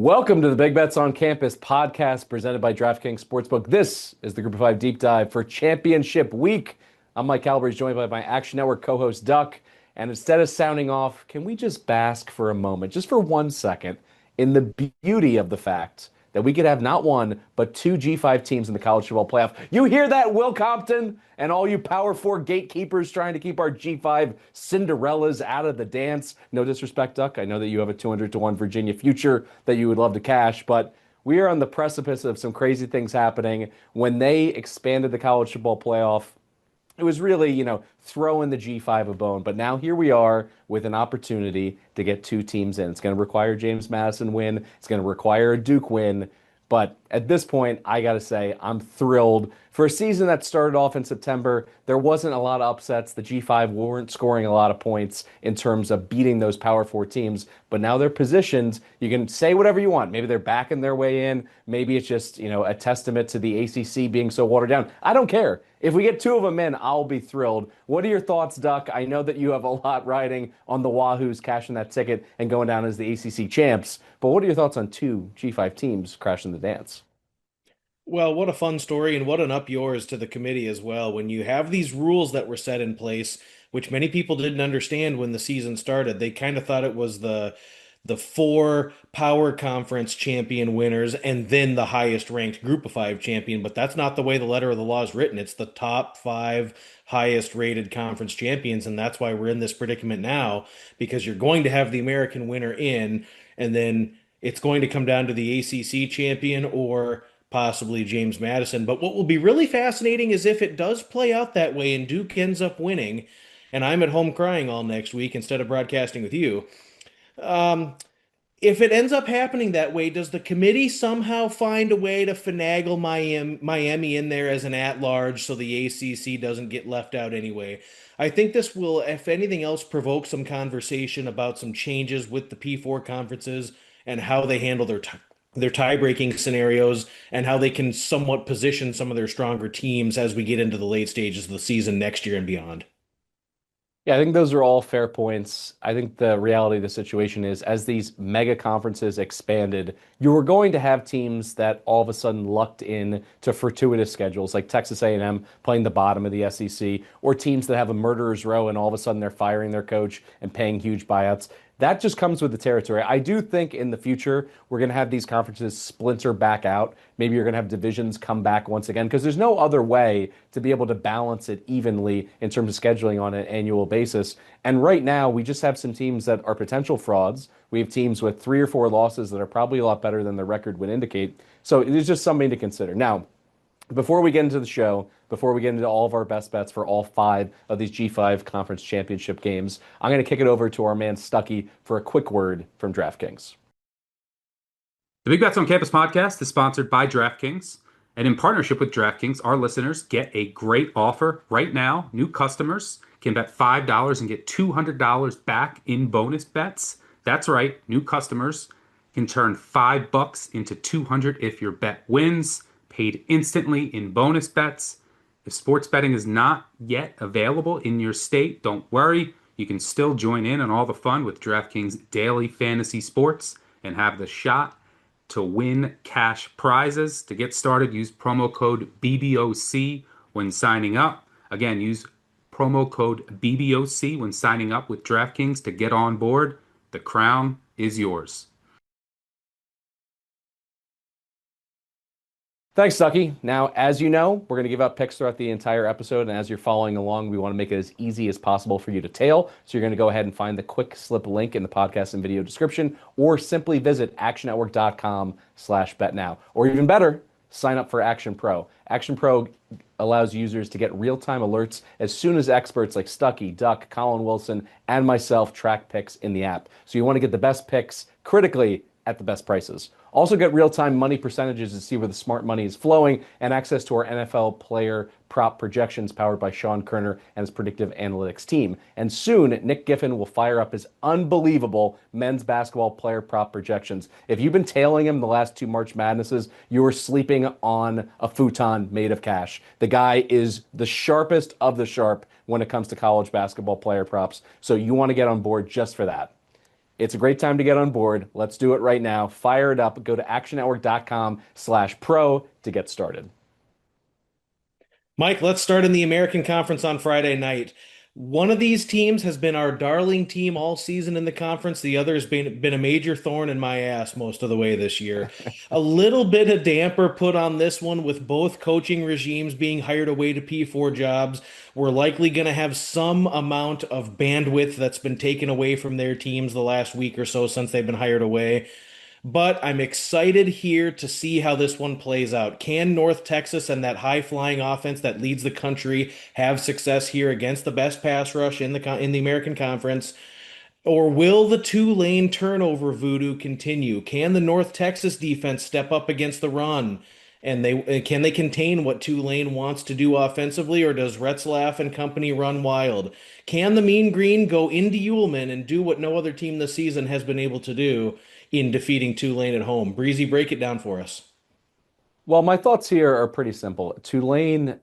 Welcome to the Big Bets on Campus podcast presented by DraftKings Sportsbook. This is the Group of Five Deep Dive for Championship Week. I'm Mike Calabrese, joined by my Action Network co-host Duck. And instead of sounding off, can we just bask for a moment, just for 1 second, in the beauty of the fact that we could have not one, but two G5 teams in the college football playoff? You hear that, Will Compton, and all you Power 4 gatekeepers trying to keep our G5 Cinderellas out of the dance. No disrespect, Duck. I know that you have a 200-1 Virginia future that you would love to cash, but we are on the precipice of some crazy things happening. When they expanded the college football playoff, it was really, throwing the G5 a bone. But now here we are with an opportunity to get two teams in. It's going to require James Madison win. It's going to require a Duke win. But at this point, I got to say, I'm thrilled. For a season that started off in September, there wasn't a lot of upsets. The G5 weren't scoring a lot of points in terms of beating those Power 4 teams. But now they're positioned. You can say whatever you want. Maybe they're backing their way in. Maybe it's just, a testament to the ACC being so watered down. I don't care. If we get two of them in, I'll be thrilled. What are your thoughts, Duck? I know that you have a lot riding on the Wahoos cashing that ticket and going down as the ACC champs. But what are your thoughts on two G5 teams crashing the dance? Well, what a fun story and what an up yours to the committee as well. When you have these rules that were set in place, which many people didn't understand when the season started, they kind of thought it was the four power conference champion winners and then the highest ranked group of five champion, but that's not the way the letter of the law is written. It's the top five highest rated conference champions, and that's why we're in this predicament now, because you're going to have the American winner in, and then it's going to come down to the ACC champion or possibly James Madison. But what will be really fascinating is if it does play out that way and Duke ends up winning, and I'm at home crying all next week instead of broadcasting with you. If it ends up happening that way, does the committee somehow find a way to finagle Miami in there as an at-large so the ACC doesn't get left out anyway? I think this will, if anything else, provoke some conversation about some changes with the P4 conferences and how they handle their tie-breaking scenarios and how they can somewhat position some of their stronger teams as we get into the late stages of the season next year and beyond. Yeah, I think those are all fair points. I think the reality of the situation is as these mega conferences expanded, you were going to have teams that all of a sudden lucked in to fortuitous schedules like Texas A&M playing the bottom of the SEC, or teams that have a murderer's row and all of a sudden they're firing their coach and paying huge buyouts. That just comes with the territory. I do think in the future we're going to have these conferences splinter back out. Maybe you're going to have divisions come back once again because there's no other way to be able to balance it evenly in terms of scheduling on an annual basis. And right now we just have some teams that are potential frauds. We have teams with 3 or 4 losses that are probably a lot better than their record would indicate. So there's just something to consider. Now, before we get into the show, before we get into all of our best bets for all 5 of these G5 conference championship games, I'm going to kick it over to our man Stucky for a quick word from DraftKings. The Big Bets on Campus podcast is sponsored by DraftKings. And in partnership with DraftKings, our listeners get a great offer right now. New customers can bet $5 and get $200 back in bonus bets. That's right. New customers can turn $5 into $200 if your bet wins, paid instantly in bonus bets. If sports betting is not yet available in your state, don't worry. You can still join in on all the fun with DraftKings Daily Fantasy Sports and have the shot to win cash prizes. To get started, use promo code BBOC when signing up. Again, use promo code BBOC when signing up with DraftKings to get on board. The crown is yours. Thanks, Stucky. Now, as you know, we're going to give out picks throughout the entire episode, and as you're following along, we want to make it as easy as possible for you to tail. So you're going to go ahead and find the quick slip link in the podcast and video description, or simply visit actionnetwork.com/betnow. Or even better, sign up for Action Pro. Action Pro allows users to get real-time alerts as soon as experts like Stucky, Duck, Colin Wilson, and myself track picks in the app. So you want to get the best picks critically at the best prices. Also get real-time money percentages to see where the smart money is flowing, and access to our NFL player prop projections powered by Sean Kerner and his predictive analytics team. And soon, Nick Giffen will fire up his unbelievable men's basketball player prop projections. If you've been tailing him the last 2 March Madnesses, you are sleeping on a futon made of cash. The guy is the sharpest of the sharp when it comes to college basketball player props, so you want to get on board just for that. It's a great time to get on board. Let's do it right now. Fire it up. Go to actionnetwork.com/pro to get started. Mike, let's start in the American Conference on Friday night. One of these teams has been our darling team all season in the conference. The other has been a major thorn in my ass most of the way this year. A little bit of damper put on this one with both coaching regimes being hired away to P4 jobs. We're likely going to have some amount of bandwidth that's been taken away from their teams the last week or so since they've been hired away. But I'm excited here to see how this one plays out. Can North Texas and that high-flying offense that leads the country have success here against the best pass rush in the American Conference? Or will the Tulane turnover voodoo continue? Can the North Texas defense step up against the run? And can they contain what Tulane wants to do offensively, or does Retzlaff and company run wild? Can the Mean Green go into Ullman and do what no other team this season has been able to do in defeating Tulane at home? Breezy, break it down for us. Well, my thoughts here are pretty simple. Tulane,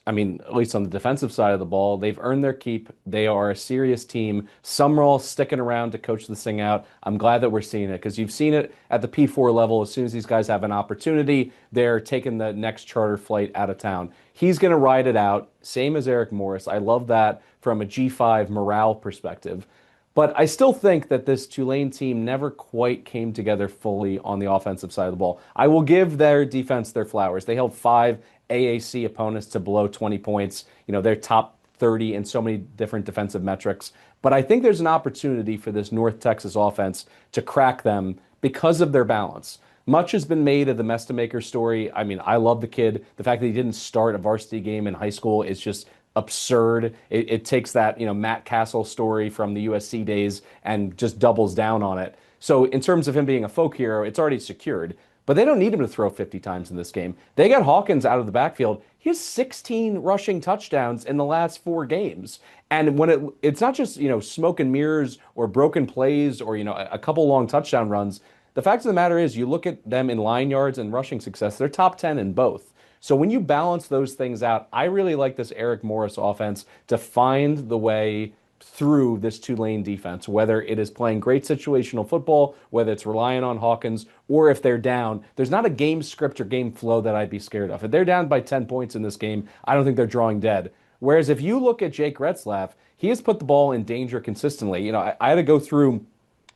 I mean, at least on the defensive side of the ball, they've earned their keep. They are a serious team. Summerall sticking around to coach this thing out. I'm glad that we're seeing it because you've seen it at the P4 level. As soon as these guys have an opportunity, they're taking the next charter flight out of town. He's going to ride it out, same as Eric Morris. I love that from a G5 morale perspective. But I still think that this Tulane team never quite came together fully on the offensive side of the ball. I will give their defense their flowers. They held 5 AAC opponents to below 20 points. You know, they're top 30 in so many different defensive metrics. But I think there's an opportunity for this North Texas offense to crack them because of their balance. Much has been made of the Mestamaker story. I mean, I love the kid. The fact that he didn't start a varsity game in high school is just absurd. It takes that, Matt Castle story from the USC days and just doubles down on it. So in terms of him being a folk hero, it's already secured. But they don't need him to throw 50 times in this game. They got Hawkins out of the backfield. He has 16 rushing touchdowns in the last 4 games. And when it's not just, smoke and mirrors or broken plays or, a couple long touchdown runs. The fact of the matter is you look at them in line yards and rushing success, they're top 10 in both. So when you balance those things out, I really like this Eric Morris offense to find the way through this Tulane defense, whether it is playing great situational football, whether it's relying on Hawkins, or if they're down. There's not a game script or game flow that I'd be scared of. If they're down by 10 points in this game, I don't think they're drawing dead. Whereas if you look at Jake Retzlaff, he has put the ball in danger consistently. I had to go through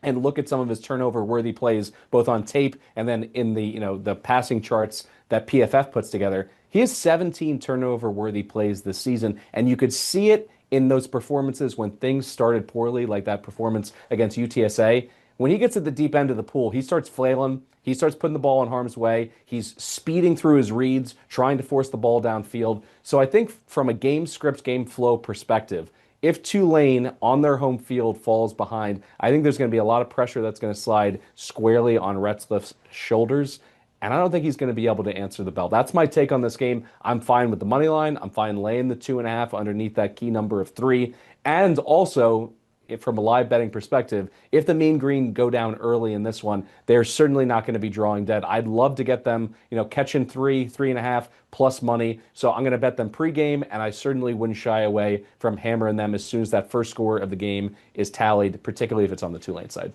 and look at some of his turnover-worthy plays, both on tape and then in the passing charts that PFF puts together. He has 17 turnover-worthy plays this season, and you could see it in those performances when things started poorly, like that performance against UTSA. When he gets at the deep end of the pool, he starts flailing. He starts putting the ball in harm's way. He's speeding through his reads, trying to force the ball downfield. So I think from a game script, game flow perspective, if Tulane on their home field falls behind, I think there's going to be a lot of pressure that's going to slide squarely on Retzlaff's shoulders. And I don't think he's going to be able to answer the bell. That's my take on this game. I'm fine with the money line. I'm fine laying the 2.5 underneath that key number of 3. And also, from a live betting perspective, if the Mean Green go down early in this one, they're certainly not going to be drawing dead. I'd love to get them, catching 3.5 plus money. So I'm going to bet them pregame, and I certainly wouldn't shy away from hammering them as soon as that first score of the game is tallied, particularly if it's on the Tulane side.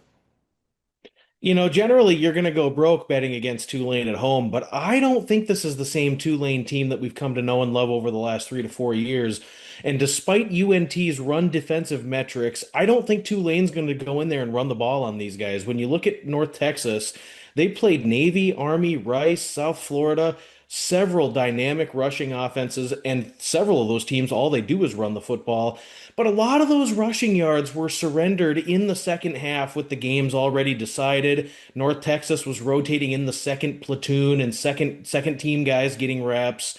Generally you're going to go broke betting against Tulane at home, but I don't think this is the same Tulane team that we've come to know and love over the last 3 to 4 years. And despite UNT's run defensive metrics, I don't think Tulane's going to go in there and run the ball on these guys. When you look at North Texas, they played Navy, Army, Rice, South Florida, several dynamic rushing offenses, and several of those teams, all they do is run the football. But a lot of those rushing yards were surrendered in the second half with the games already decided. North Texas was rotating in the second platoon and second team guys getting reps.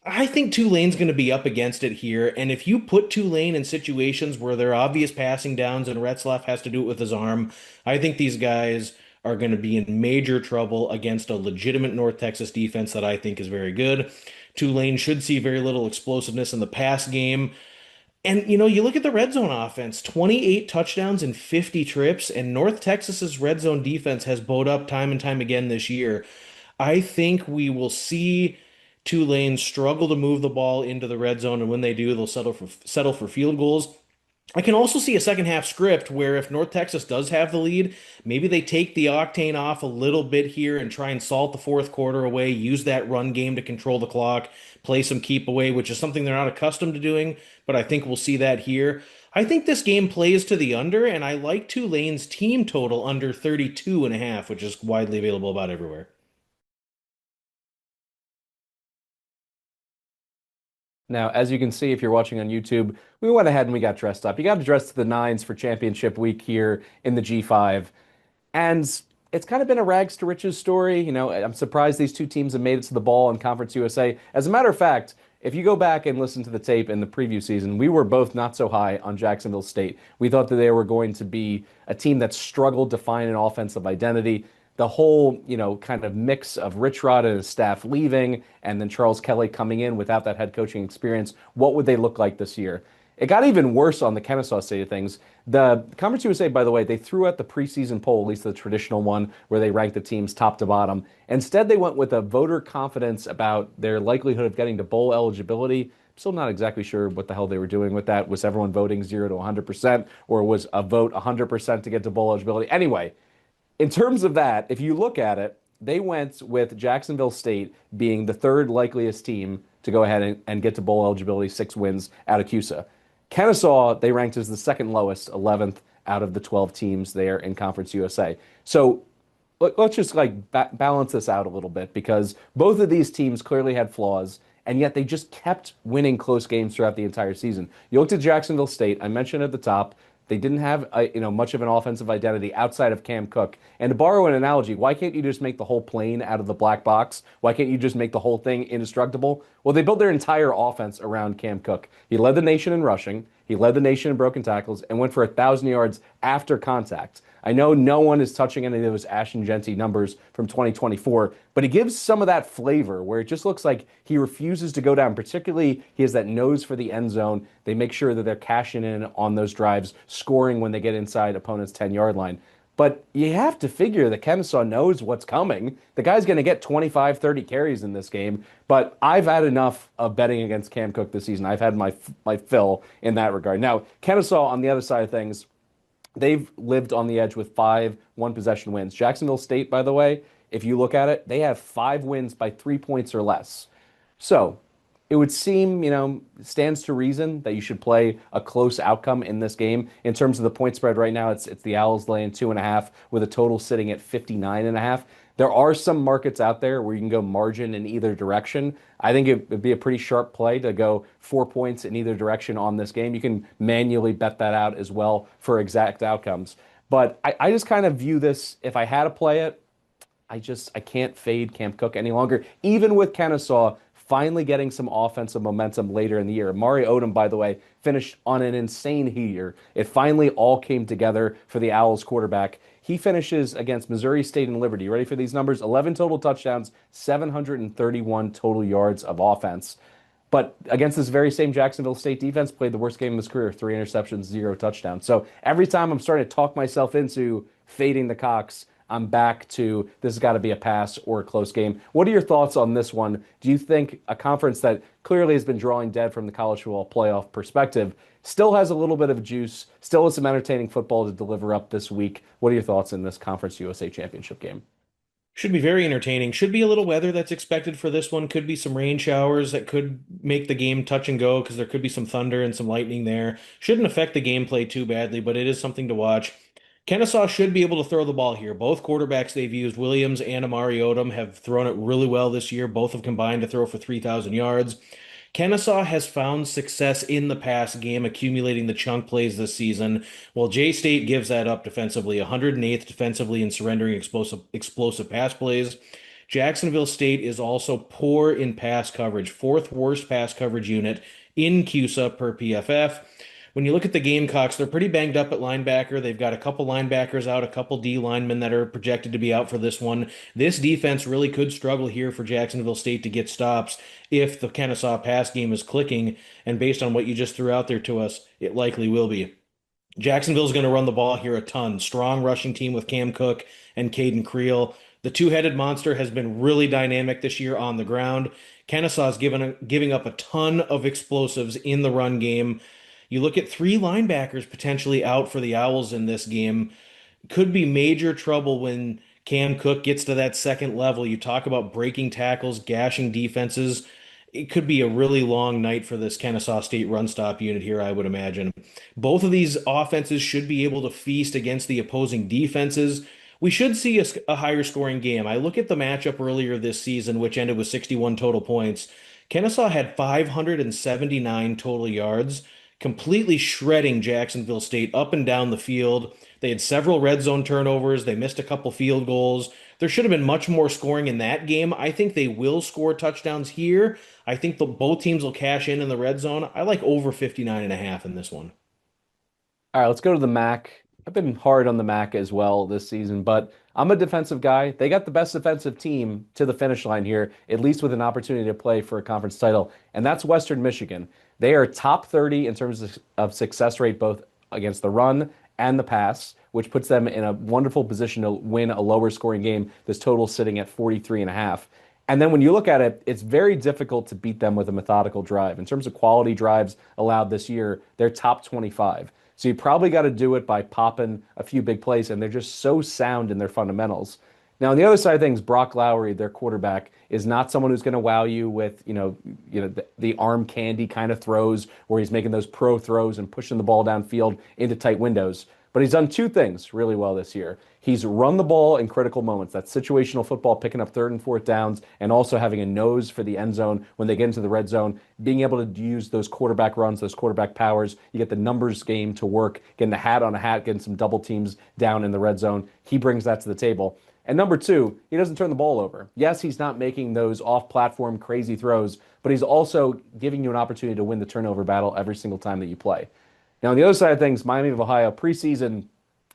I think Tulane's going to be up against it here, and if you put Tulane in situations where there are obvious passing downs and Retzlaff has to do it with his arm, I think these guys are going to be in major trouble against a legitimate North Texas defense that I think is very good. Tulane should see very little explosiveness in the pass game. And, you look at the red zone offense, 28 touchdowns and 50 trips, and North Texas's red zone defense has bowed up time and time again this year. I think we will see Tulane struggle to move the ball into the red zone, and when they do, they'll settle for field goals. I can also see a second half script where if North Texas does have the lead, maybe they take the octane off a little bit here and try and salt the fourth quarter away, use that run game to control the clock, play some keep away, which is something they're not accustomed to doing, but I think we'll see that here. I think this game plays to the under, and I like Tulane's team total under 32.5, which is widely available about everywhere. Now, as you can see, if you're watching on YouTube, we went ahead and we got dressed up. You got to dress to the nines for championship week here in the G5. And it's kind of been a rags to riches story. I'm surprised these two teams have made it to the ball in Conference USA. As a matter of fact, if you go back and listen to the tape in the preview season, we were both not so high on Jacksonville State. We thought that they were going to be a team that struggled to find an offensive identity. The whole, kind of mix of Rich Rod and his staff leaving and then Charles Kelly coming in without that head coaching experience, what would they look like this year? It got even worse on the Kennesaw side of things. The Conference USA, by the way, they threw out the preseason poll, at least the traditional one, where they ranked the teams top to bottom. Instead, they went with a voter confidence about their likelihood of getting to bowl eligibility. I'm still not exactly sure what the hell they were doing with that. Was everyone voting 0 to 100%, or was a vote 100% to get to bowl eligibility? Anyway, in terms of that, if you look at it, they went with Jacksonville State being the third likeliest team to go ahead and get to bowl eligibility, 6 wins out of CUSA. Kennesaw, they ranked as the second lowest, 11th out of the 12 teams there in Conference USA. So let's just balance this out a little bit because both of these teams clearly had flaws, and yet they just kept winning close games throughout the entire season. You looked at Jacksonville State, I mentioned at the top, they didn't have much of an offensive identity outside of Cam Cook. And to borrow an analogy, why can't you just make the whole plane out of the black box? Why can't you just make the whole thing indestructible? Well, they built their entire offense around Cam Cook. He led the nation in rushing, he led the nation in broken tackles, and went for 1,000 yards after contact. I know no one is touching any of those Ashton Genty numbers from 2024, but he gives some of that flavor where it just looks like he refuses to go down. Particularly, he has that nose for the end zone. They make sure that they're cashing in on those drives, scoring when they get inside opponent's 10-yard line. But you have to figure that Kennesaw knows what's coming. The guy's going to get 25, 30 carries in this game. But I've had enough of betting against Cam Cook this season. I've had my fill in that regard. Now, Kennesaw, on the other side of things, they've lived on the edge with 5 one-possession wins. Jacksonville State, by the way, if you look at it, they have 5 wins by 3 points or less. So it would seem, stands to reason that you should play a close outcome in this game. In terms of the point spread right now, it's the Owls laying 2.5 with a total sitting at 59.5. There are some markets out there where you can go margin in either direction. I think it would be a pretty sharp play to go 4 points in either direction on this game. You can manually bet that out as well for exact outcomes. But I just kind of view this, if I had to play it, I can't fade Cam Cook any longer, even with Kennesaw finally getting some offensive momentum later in the year. Amari Odom, by the way, finished on an insane year. It finally all came together for the Owls quarterback. He finishes against Missouri State and Liberty. Ready for these numbers? 11 total touchdowns, 731 total yards of offense. But against this very same Jacksonville State defense, played the worst game of his career, 3 interceptions, 0 touchdowns. So every time I'm starting to talk myself into fading the Cox, I'm back to this has got to be a pass or a close game. What are your thoughts on this one? Do you think a conference that clearly has been drawing dead from the college football playoff perspective still has a little bit of juice, still has some entertaining football to deliver up this week? What are your thoughts in this Conference USA Championship game? Should be very entertaining. Should be a little weather that's expected for this one. Could be some rain showers that could make the game touch and go because there could be some thunder and some lightning there. Shouldn't affect the gameplay too badly, but it is something to watch. Kennesaw should be able to throw the ball here. Both quarterbacks they've used, Williams and Amari Odom, have thrown it really well this year. Both have combined to throw for 3,000 yards. Kennesaw has found success in the pass game, accumulating the chunk plays this season, while J-State gives that up defensively, 108th defensively in surrendering explosive pass plays. Jacksonville State is also poor in pass coverage, fourth worst pass coverage unit in CUSA per PFF. When you look at the Gamecocks, they're pretty banged up at linebacker. They've got a couple linebackers out, a couple D linemen that are projected to be out for this one. This defense really could struggle here for Jacksonville State to get stops if the Kennesaw pass game is clicking. And based on what you just threw out there to us, it likely will be. Jacksonville's going to run the ball here a ton. Strong rushing team with Cam Cook and Caden Creel. The two-headed monster has been really dynamic this year on the ground. Kennesaw's giving up a ton of explosives in the run game. You look at three linebackers potentially out for the Owls in this game. Could be major trouble when Cam Cook gets to that second level. You talk about breaking tackles, gashing defenses. It could be a really long night for this Kennesaw State run stop unit here, I would imagine. Both of these offenses should be able to feast against the opposing defenses. We should see a higher scoring game. I look at the matchup earlier this season, which ended with 61 total points. Kennesaw had 579 total yards, completely shredding Jacksonville State up and down the field. They had several red zone turnovers. They missed a couple field goals. There should have been much more scoring in that game. I think they will score touchdowns here. I think both teams will cash in the red zone. I like over 59.5 in this one. All right, let's go to the MAC. I've been hard on the MAC as well this season, but I'm a defensive guy. They got the best defensive team to the finish line here, at least with an opportunity to play for a conference title, and that's Western Michigan. They are top 30 in terms of success rate, both against the run and the pass, which puts them in a wonderful position to win a lower scoring game. This total sitting at 43 and a half. And then when you look at it, it's very difficult to beat them with a methodical drive. In terms of quality drives allowed this year, they're top 25. So you probably got to do it by popping a few big plays, and they're just so sound in their fundamentals. Now, on the other side of things, Brock Lowry, their quarterback, is not someone who's going to wow you with, the arm candy kind of throws where he's making those pro throws and pushing the ball downfield into tight windows. But he's done two things really well this year. He's run the ball in critical moments. That's situational football, picking up third and fourth downs, and also having a nose for the end zone when they get into the red zone, being able to use those quarterback runs, those quarterback powers. You get the numbers game to work, getting the hat on a hat, getting some double teams down in the red zone. He brings that to the table. And number two, he doesn't turn the ball over. Yes, he's not making those off-platform crazy throws, but he's also giving you an opportunity to win the turnover battle every single time that you play. Now, on the other side of things, Miami of Ohio preseason,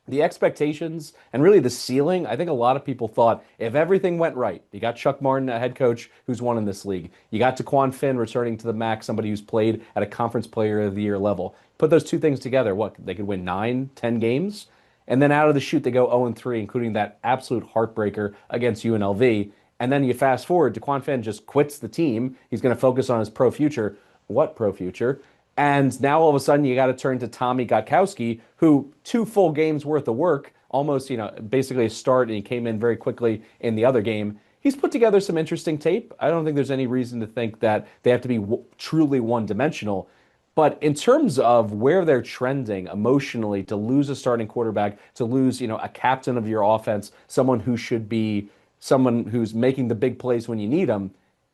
the expectations and really the ceiling, I think a lot of people thought if everything went right, you got Chuck Martin, a head coach who's won in this league. You got Taquan Finn returning to the MAC, somebody who's played at a conference player of the year level. Put those two things together, what, they could win 9, 10 games? And then out of the chute, they go 0-3, including that absolute heartbreaker against UNLV. And then you fast forward, Taquan Finn just quits the team. He's going to focus on his pro future. What pro future? And now all of a sudden you got to turn to Tommy Gotkowski, who 2 full games worth of work, almost, basically a start, and he came in very quickly in the other game. He's put together some interesting tape. I don't think there's any reason to think that they have to be truly one-dimensional. But in terms of where they're trending emotionally, to lose a starting quarterback, to lose, a captain of your offense, someone who should be someone who's making the big plays when you need them,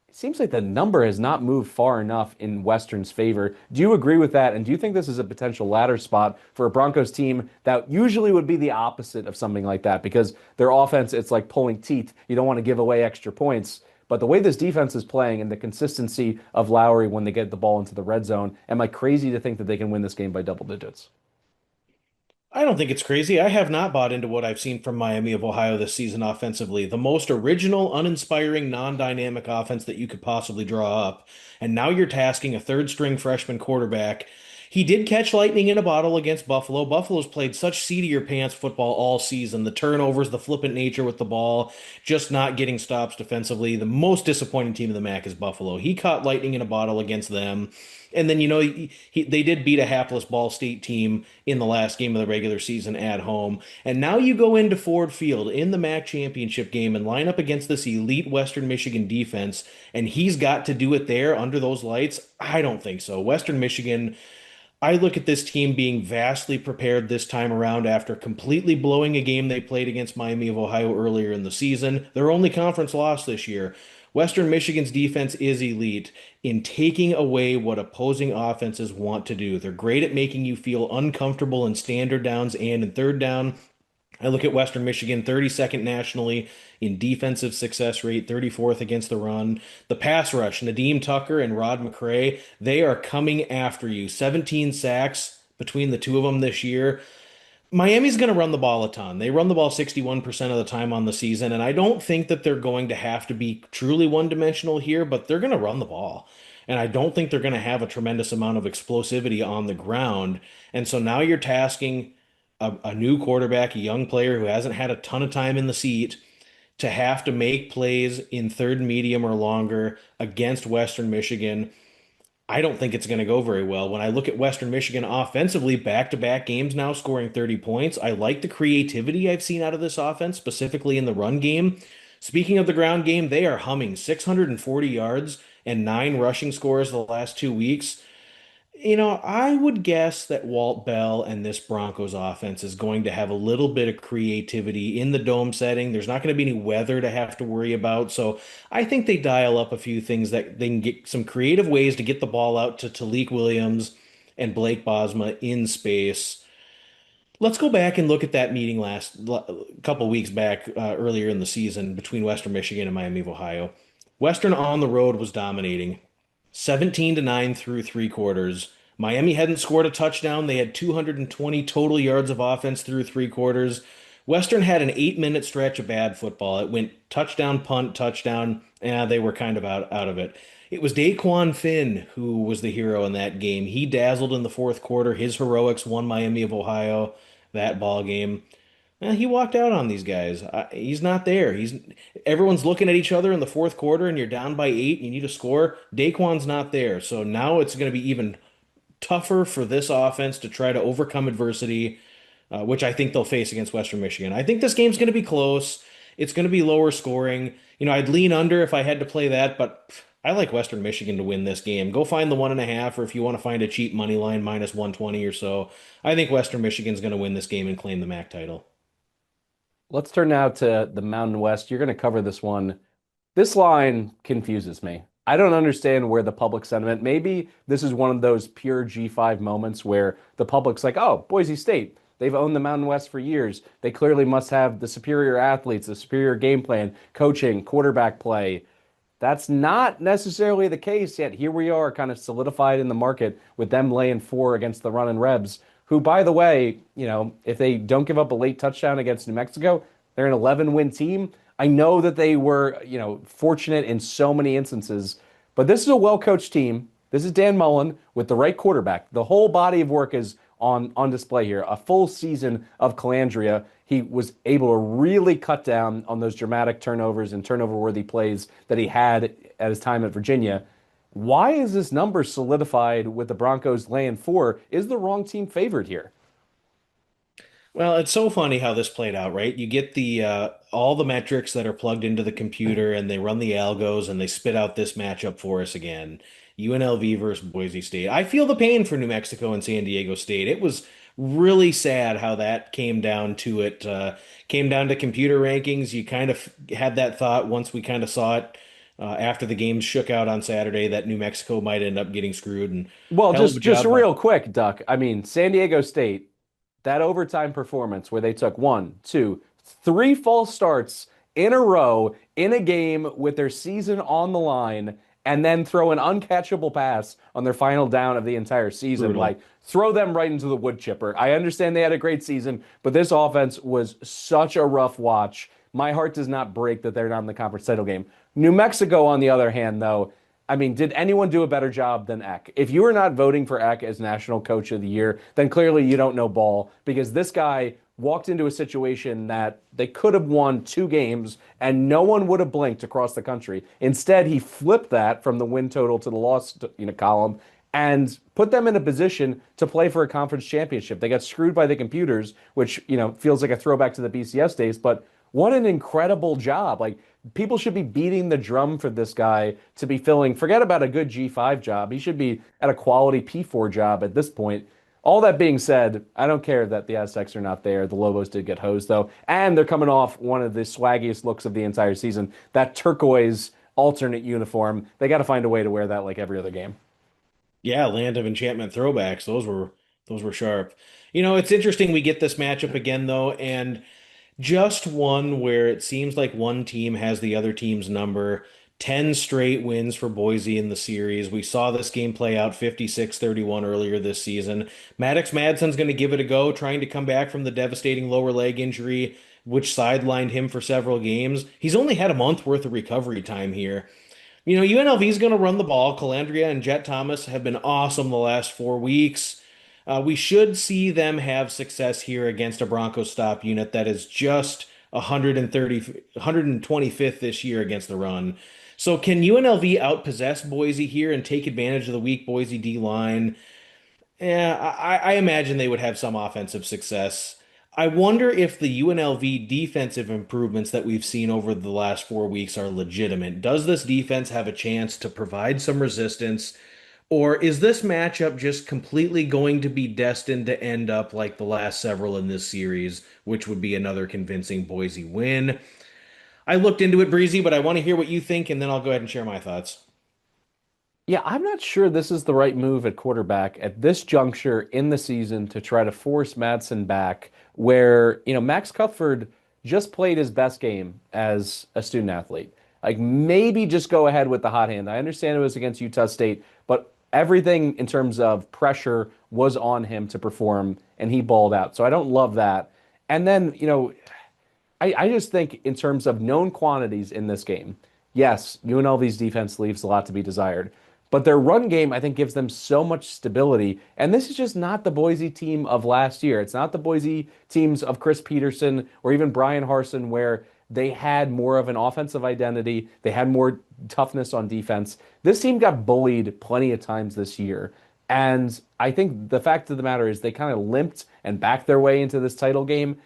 it seems like the number has not moved far enough in Western's favor. Do you agree with that? And do you think this is a potential ladder spot for a Broncos team that usually would be the opposite of something like that? Because their offense, it's like pulling teeth. You don't want to give away extra points. But the way this defense is playing and the consistency of Lowry when they get the ball into the red zone, am I crazy to think that they can win this game by double digits? I don't think it's crazy. I have not bought into what I've seen from Miami of Ohio this season offensively. The most original, uninspiring, non-dynamic offense that you could possibly draw up. And now you're tasking a third string freshman quarterback. He did catch lightning in a bottle against Buffalo. Buffalo's played such seat-of-your pants football all season. The turnovers, the flippant nature with the ball, just not getting stops defensively. The most disappointing team in the MAC is Buffalo. He caught lightning in a bottle against them. And then, they did beat a hapless Ball State team in the last game of the regular season at home. And now you go into Ford Field in the MAC championship game and line up against this elite Western Michigan defense, and he's got to do it there under those lights? I don't think so. Western Michigan, I look at this team being vastly prepared this time around after completely blowing a game they played against Miami of Ohio earlier in the season. Their only conference loss this year. Western Michigan's defense is elite in taking away what opposing offenses want to do. They're great at making you feel uncomfortable in standard downs and in third down. I look at Western Michigan, 32nd nationally in defensive success rate, 34th against the run. The pass rush, Nadeem Tucker and Rod McCray, they are coming after you. 17 sacks between the two of them this year. Miami's going to run the ball a ton. They run the ball 61% of the time on the season, and I don't think that they're going to have to be truly one-dimensional here, but they're going to run the ball. And I don't think they're going to have a tremendous amount of explosivity on the ground. And so now you're tasking a new quarterback, a young player who hasn't had a ton of time in the seat, to have to make plays in third and medium or longer against Western Michigan. I don't think it's going to go very well. When I look at Western Michigan offensively, back-to-back games now scoring 30 points, I like the creativity I've seen out of this offense, specifically in the run game. Speaking of the ground game, they are humming 640 yards and nine rushing scores the last 2 weeks. I would guess that Walt Bell and this Broncos offense is going to have a little bit of creativity in the dome setting. There's not going to be any weather to have to worry about. So I think they dial up a few things that they can get some creative ways to get the ball out to Talik Williams and Blake Bosma in space. Let's go back and look at that meeting couple weeks back earlier in the season between Western Michigan and Miami of Ohio. Western on the road was dominating. 17 to 9 through three quarters. Miami hadn't scored a touchdown. They had 220 total yards of offense through three quarters. Western had an 8-minute stretch of bad football. It went touchdown, punt, touchdown. They were kind of out of it. It was Daquan Finn who was the hero in that game. He dazzled in the fourth quarter. His heroics won Miami of Ohio that ball game. He walked out on these guys. He's not there. Everyone's looking at each other in the fourth quarter, and you're down by 8. You need to score. Daquan's not there, so now it's going to be even tougher for this offense to try to overcome adversity, which I think they'll face against Western Michigan. I think this game's going to be close. It's going to be lower scoring. I'd lean under if I had to play that, but I like Western Michigan to win this game. Go find the 1.5, or if you want to find a cheap money line, minus 120 or so. I think Western Michigan's going to win this game and claim the MAC title. Let's turn now to the Mountain West. You're going to cover this one. This line confuses me. I don't understand where the public sentiment, maybe this is one of those pure G5 moments where the public's like, oh, Boise State, they've owned the Mountain West for years. They clearly must have the superior athletes, the superior game plan, coaching, quarterback play. That's not necessarily the case yet. Here we are, kind of solidified in the market with them laying 4 against the running Rebs, who, by the way, if they don't give up a late touchdown against New Mexico, they're an 11-win team. I know that they were, fortunate in so many instances, but this is a well-coached team. This is Dan Mullen with the right quarterback. The whole body of work is on display here. A full season of Calandria. He was able to really cut down on those dramatic turnovers and turnover-worthy plays that he had at his time at Virginia. Why is this number solidified with the Broncos laying 4? Is the wrong team favored here? Well, it's so funny how this played out, right? You get the all the metrics that are plugged into the computer, and they run the algos, and they spit out this matchup for us again. UNLV versus Boise State. I feel the pain for New Mexico and San Diego State. It was really sad how that came down to it. Came down to computer rankings. You kind of had that thought once we kind of saw it after the games shook out on Saturday that New Mexico might end up getting screwed. And Well, hell of a just job real quick, Duck. I mean, San Diego State, that overtime performance where they took 1, 2, 3 false starts in a row in a game with their season on the line, and then throw an uncatchable pass on their final down of the entire season. Brutal. Like, throw them right into the wood chipper. I understand they had a great season, but this offense was such a rough watch. My heart does not break that they're not in the conference title game. New Mexico, on the other hand, though, I mean, did anyone do a better job than Eck? If you are not voting for Eck as National Coach of the Year, then clearly you don't know ball, because this guy walked into a situation that they could have won 2 games and no one would have blinked across the country. Instead, he flipped that from the win total to the loss column and put them in a position to play for a conference championship. They got screwed by the computers, which, feels like a throwback to the BCS days, but what an incredible job. Like, people should be beating the drum for this guy to be filling, forget about a good G5 job. He should be at a quality P4 job at this point. All that being said, I don't care that the Aztecs are not there. The Lobos did get hosed, though. And they're coming off one of the swaggiest looks of the entire season. That turquoise alternate uniform. They got to find a way to wear that like every other game. Yeah, Land of Enchantment throwbacks. Those were sharp. It's interesting we get this matchup again though, and just one where it seems like one team has the other team's number. 10 straight wins for Boise in the series. We saw this game play out 56-31 earlier this season. Maddox Madsen's going to give it a go, trying to come back from the devastating lower leg injury, which sidelined him for several games. He's only had a month worth of recovery time here. UNLV is going to run the ball. Calandria and Jet Thomas have been awesome the last 4 weeks. We should see them have success here against a Broncos stop unit that is just 125th this year against the run. So can UNLV outpossess Boise here and take advantage of the weak Boise D line? Yeah, I imagine they would have some offensive success. I wonder if the UNLV defensive improvements that we've seen over the last 4 weeks are legitimate. Does this defense have a chance to provide some resistance, or is this matchup just completely going to be destined to end up like the last several in this series, which would be another convincing Boise win? I looked into it, Breezy, but I want to hear what you think, and then I'll go ahead and share my thoughts. Yeah, I'm not sure this is the right move at quarterback at this juncture in the season to try to force Madison back, where, Max Cuthford just played his best game as a student athlete. Like, maybe just go ahead with the hot hand. I understand it was against Utah State, but everything in terms of pressure was on him to perform, and he balled out. So I don't love that. And then, I just think in terms of known quantities in this game, yes, UNLV's defense leaves a lot to be desired. But their run game, I think, gives them so much stability. And this is just not the Boise team of last year. It's not the Boise teams of Chris Peterson or even Brian Harsin, where they had more of an offensive identity. They had more toughness on defense. This team got bullied plenty of times this year. And I think the fact of the matter is they kind of limped and backed their way into this title game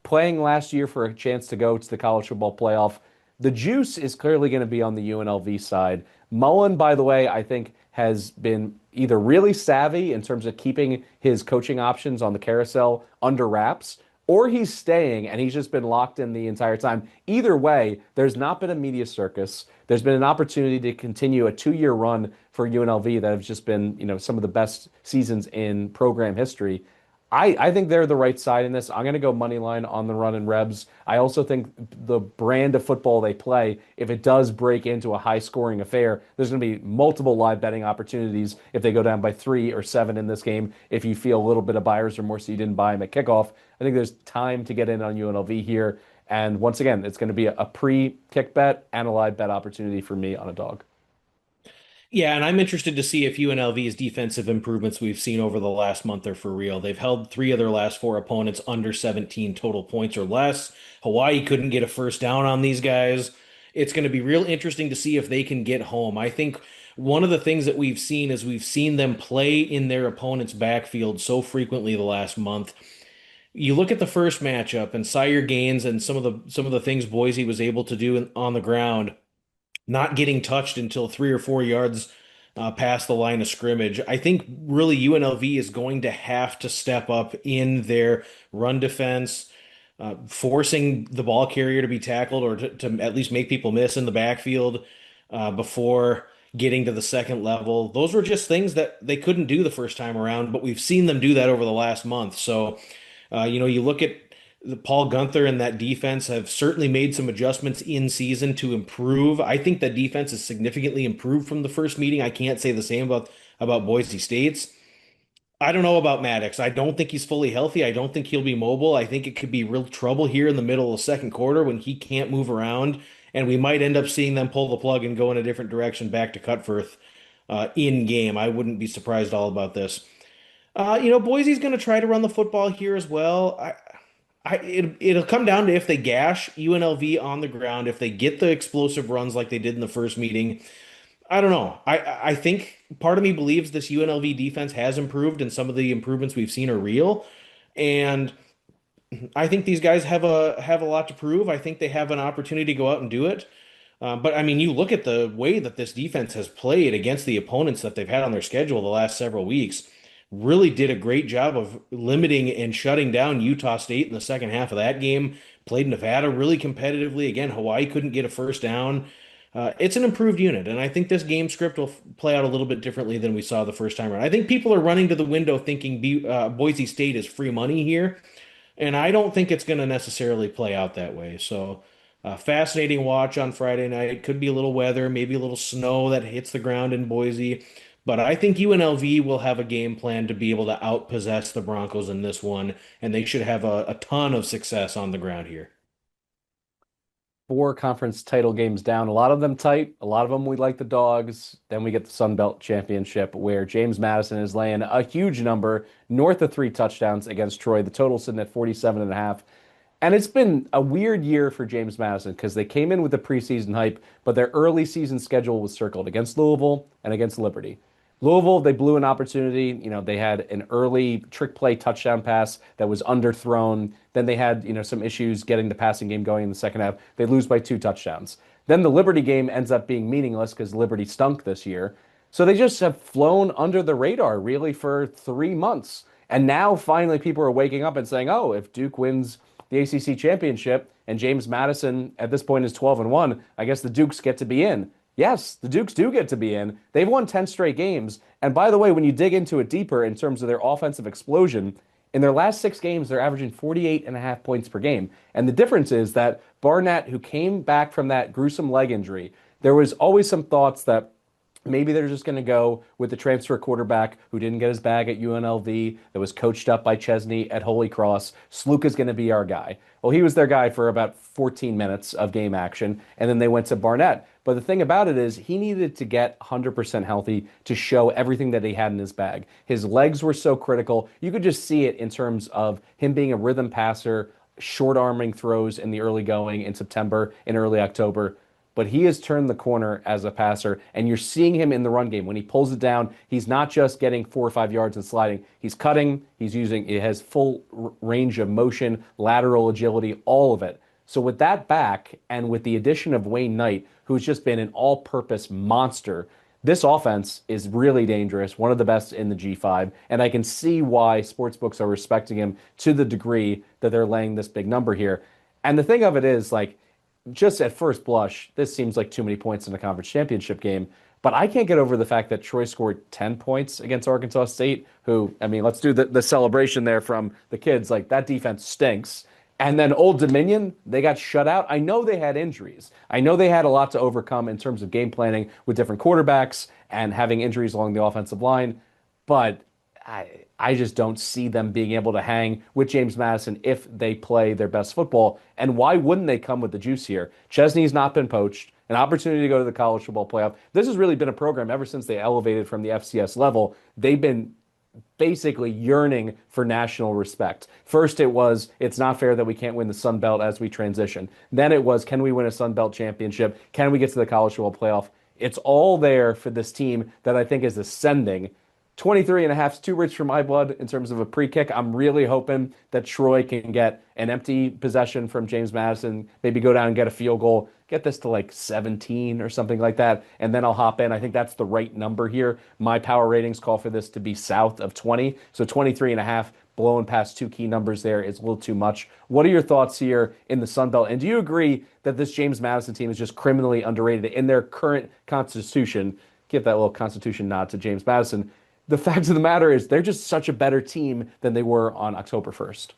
playing last year for a chance to go to the college football playoff. The juice is clearly going to be on the UNLV side. Mullen, by the way, I think has been either really savvy in terms of keeping his coaching options on the carousel under wraps, or he's staying and he's just been locked in the entire time. Either way, there's not been a media circus. There's been an opportunity to continue a 2-year run for UNLV that have just been, some of the best seasons in program history. I think they're the right side in this. I'm going to go money line on the run and Rebs. I also think the brand of football they play, if it does break into a high scoring affair, there's going to be multiple live betting opportunities if they go down by 3 or 7 in this game. If you feel a little bit of buyer's remorse, so you didn't buy them at kickoff. I think there's time to get in on UNLV here. And once again, it's going to be a pre-kick bet and a live bet opportunity for me on a dog. Yeah, and I'm interested to see if UNLV's defensive improvements we've seen over the last month are for real. They've held 3 of their last 4 opponents under 17 total points or less. Hawaii couldn't get a first down on these guys. It's going to be real interesting to see if they can get home. I think one of the things that we've seen is we've seen them play in their opponent's backfield so frequently the last month. You look at the first matchup and Sire Gaines and some of the things Boise was able to do on the ground, not getting touched until 3 or 4 yards past the line of scrimmage. I think really UNLV is going to have to step up in their run defense, forcing the ball carrier to be tackled or to at least make people miss in the backfield before getting to the second level. Those were just things that they couldn't do the first time around, but we've seen them do that over the last month. So, you look at the Paul Gunther and that defense have certainly made some adjustments in season to improve. I think that defense is significantly improved from the first meeting. I can't say the same about Boise State's. I don't know about Maddox. I don't think he's fully healthy. I don't think he'll be mobile. I think it could be real trouble here in the middle of the second quarter when he can't move around, and we might end up seeing them pull the plug and go in a different direction back to Cutforth in game. I wouldn't be surprised all about this. Boise's going to try to run the football here as well. It'll come down to if they gash UNLV on the ground, if they get the explosive runs like they did in the first meeting. I don't know. I think part of me believes this UNLV defense has improved and some of the improvements we've seen are real. And I think these guys have a lot to prove. I think they have an opportunity to go out and do it. But I mean, you look at the way that this defense has played against the opponents that they've had on their schedule the last several weeks. Really did a great job of limiting and shutting down Utah State in the second half of that game. Played Nevada really competitively. Again, Hawaii couldn't get a first down. It's an improved unit, and I think this game script will play out a little bit differently than we saw the first time around. I think people are running to the window thinking Boise State is free money here, and I don't think it's going to necessarily play out that way. So, fascinating watch on Friday night. Could be a little weather, maybe a little snow that hits the ground in Boise. But I think UNLV will have a game plan to be able to outpossess the Broncos in this one, and they should have a ton of success on the ground here. 4 conference title games down, a lot of them tight, a lot of them we like the dogs. Then we get the Sun Belt Championship where James Madison is laying a huge number north of 3 touchdowns against Troy. The total sitting at 47.5. And it's been a weird year for James Madison because they came in with the preseason hype, but their early season schedule was circled against Louisville and against Liberty. Louisville, they blew an opportunity. They had an early trick play touchdown pass that was underthrown. Then they had, some issues getting the passing game going in the second half. They lose by 2 touchdowns. Then the Liberty game ends up being meaningless because Liberty stunk this year. So they just have flown under the radar really for 3 months. And now finally people are waking up and saying, oh, if Duke wins the ACC championship and James Madison at this point is 12-1, I guess the Dukes get to be in. Yes, the Dukes do get to be in. They've won 10 straight games. And by the way, when you dig into it deeper in terms of their offensive explosion, in their last 6 games, they're averaging 48.5 points per game. And the difference is that Barnett, who came back from that gruesome leg injury, there was always some thoughts that maybe they're just going to go with the transfer quarterback who didn't get his bag at UNLV, that was coached up by Chesney at Holy Cross. Sluka is going to be our guy. Well, he was their guy for about 14 minutes of game action, and then they went to Barnett. But the thing about it is he needed to get 100% healthy to show everything that he had in his bag. His legs were so critical. You could just see it in terms of him being a rhythm passer, short arming throws in the early going in September and early October. But he has turned the corner as a passer, and you're seeing him in the run game. When he pulls it down, he's not just getting 4 or 5 yards and sliding. He's cutting, it has full range of motion, lateral agility, all of it. So with that back, and with the addition of Wayne Knight, who's just been an all-purpose monster, this offense is really dangerous, one of the best in the G5, and I can see why sportsbooks are respecting him to the degree that they're laying this big number here. And the thing of it is, just at first blush, this seems like too many points in a conference championship game. But I can't get over the fact that Troy scored 10 points against Arkansas State, who, let's do the celebration there from the kids. That defense stinks. And then Old Dominion, they got shut out. I know they had injuries. I know they had a lot to overcome in terms of game planning with different quarterbacks and having injuries along the offensive line. But I just don't see them being able to hang with James Madison if they play their best football. And why wouldn't they come with the juice here? Chesney's not been poached, an opportunity to go to the college football playoff. This has really been a program ever since they elevated from the FCS level. They've been basically yearning for national respect. First it was, it's not fair that we can't win the Sun Belt as we transition. Then it was, can we win a Sun Belt championship? Can we get to the college football playoff? It's all there for this team that I think is ascending. 23.5 is too rich for my blood in terms of a pre-kick. I'm really hoping that Troy can get an empty possession from James Madison, maybe go down and get a field goal, get this to 17 or something like that, and then I'll hop in. I think that's the right number here. My power ratings call for this to be south of 20, so 23.5, blowing past 2 key numbers there is a little too much. What are your thoughts here in the Sun Belt? And do you agree that this James Madison team is just criminally underrated in their current constitution? Give that little constitution nod to James Madison. The fact of the matter is they're just such a better team than they were on October 1st.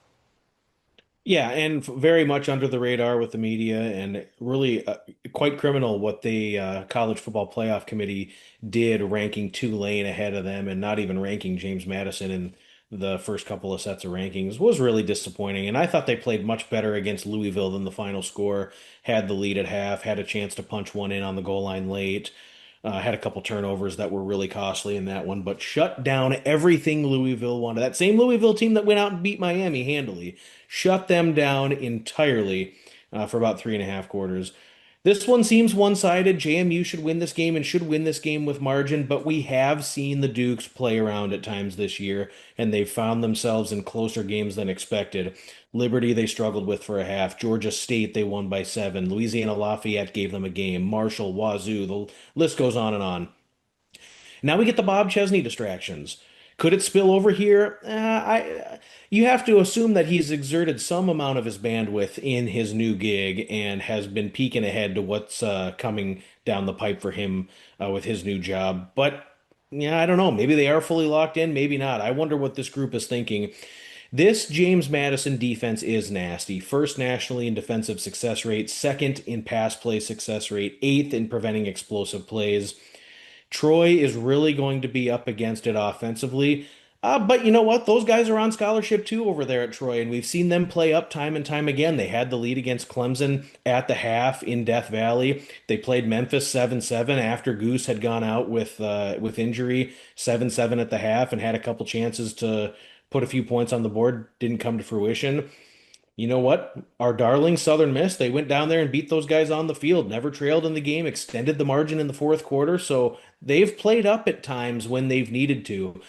Yeah, and very much under the radar with the media, and really quite criminal what the College Football Playoff Committee did, ranking Tulane ahead of them and not even ranking James Madison in the first couple of sets of rankings was really disappointing. And I thought they played much better against Louisville than the final score, had the lead at half, had a chance to punch one in on the goal line late. Had a couple turnovers that were really costly in that one, but shut down everything Louisville wanted. That same Louisville team that went out and beat Miami handily, shut them down entirely for about 3.5 quarters. This one seems one-sided. JMU should win this game and should win this game with margin, but we have seen the Dukes play around at times this year, and they've found themselves in closer games than expected. Liberty, they struggled with for a half. Georgia State, they won by 7. Louisiana Lafayette gave them a game. Marshall, Wazoo, the list goes on and on. Now we get the Bob Chesney distractions. Could it spill over here? You have to assume that he's exerted some amount of his bandwidth in his new gig and has been peeking ahead to what's coming down the pipe for him with his new job. But yeah, I don't know. Maybe they are fully locked in, maybe not. I wonder what this group is thinking. This James Madison defense is nasty. First nationally in defensive success rate, second in pass play success rate, eighth in preventing explosive plays. Troy is really going to be up against it offensively. But you know what? Those guys are on scholarship too over there at Troy, and we've seen them play up time and time again. They had the lead against Clemson at the half in Death Valley. They played Memphis 7-7 after Goose had gone out with injury, 7-7 at the half, and had a couple chances to put a few points on the board. Didn't come to fruition. You know what? Our darling Southern Miss, they went down there and beat those guys on the field, never trailed in the game, extended the margin in the fourth quarter. So they've played up at times when they've needed to.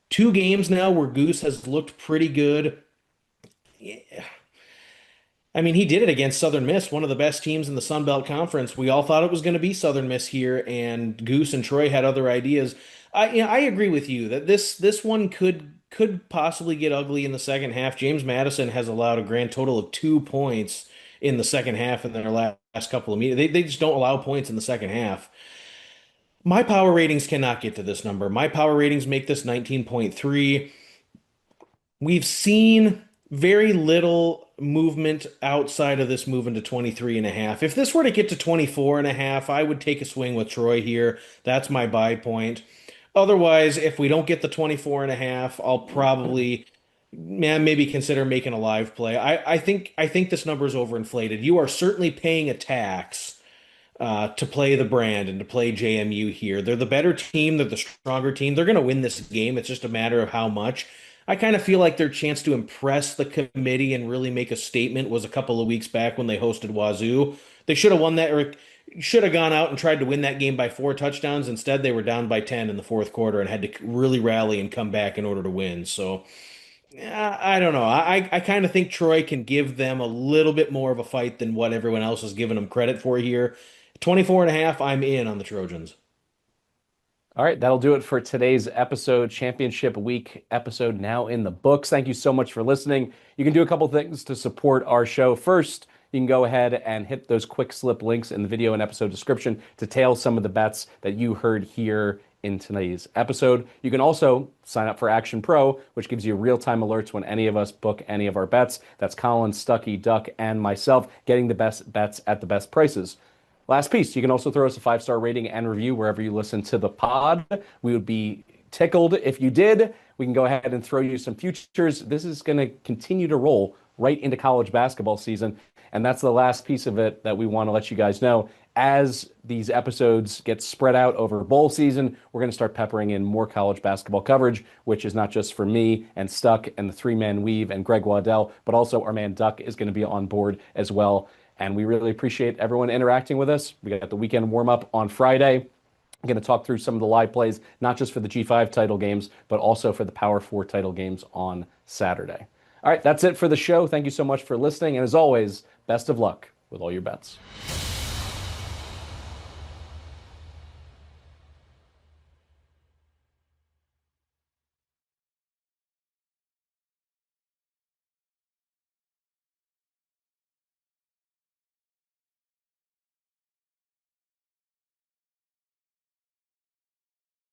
Two games now where Goose has looked pretty good. I mean, he did it against Southern Miss, one of the best teams in the Sun Belt Conference. We all thought it was going to be Southern Miss here, and Goose and Troy had other ideas. I agree with you that this one could possibly get ugly in the second half. James Madison has allowed a grand total of 2 points in the second half in their last couple of meetings. They just don't allow points in the second half. My power ratings cannot get to this number. My power ratings make this 19.3. We've seen very little movement outside of this move into 23 and a half. If this were to get to 24 and a half, I would take a swing with Troy here. That's my buy point. Otherwise, if we don't get the 24 and a half, I'll probably maybe consider making a live play. I think this number is overinflated. You are certainly paying a tax to play the brand and to play JMU here. They're the better team. They're the stronger team. They're going to win this game. It's just a matter of how much. I kind of feel like their chance to impress the committee and really make a statement was a couple of weeks back when they hosted Wazoo. They should have won that, or should have gone out and tried to win that game by 4 touchdowns. Instead, they were down by 10 in the fourth quarter and had to really rally and come back in order to win. So I don't know. I kind of think Troy can give them a little bit more of a fight than what everyone else is giving them credit for here. 24 and a half, I'm in on the Trojans. All right, that'll do it for today's episode, Championship Week episode now in the books. Thank you so much for listening. You can do a couple things to support our show. First, you can go ahead and hit those quick slip links in the video and episode description to tail some of the bets that you heard here in today's episode. You can also sign up for Action Pro, which gives you real-time alerts when any of us book any of our bets. That's Colin, Stuckey, Duck, and myself getting the best bets at the best prices. Last piece, you can also throw us a 5-star rating and review wherever you listen to the pod. We would be tickled if you did. We can go ahead and throw you some futures. This is going to continue to roll right into college basketball season. And that's the last piece of it that we want to let you guys know. As these episodes get spread out over bowl season, we're going to start peppering in more college basketball coverage, which is not just for me and Stuck and the three-man weave and Greg Waddell, but also our man Duck is going to be on board as well. And we really appreciate everyone interacting with us. We got the weekend warm-up on Friday. I'm going to talk through some of the live plays, not just for the G5 title games, but also for the Power 4 title games on Saturday. All right, that's it for the show. Thank you so much for listening. And as always, best of luck with all your bets.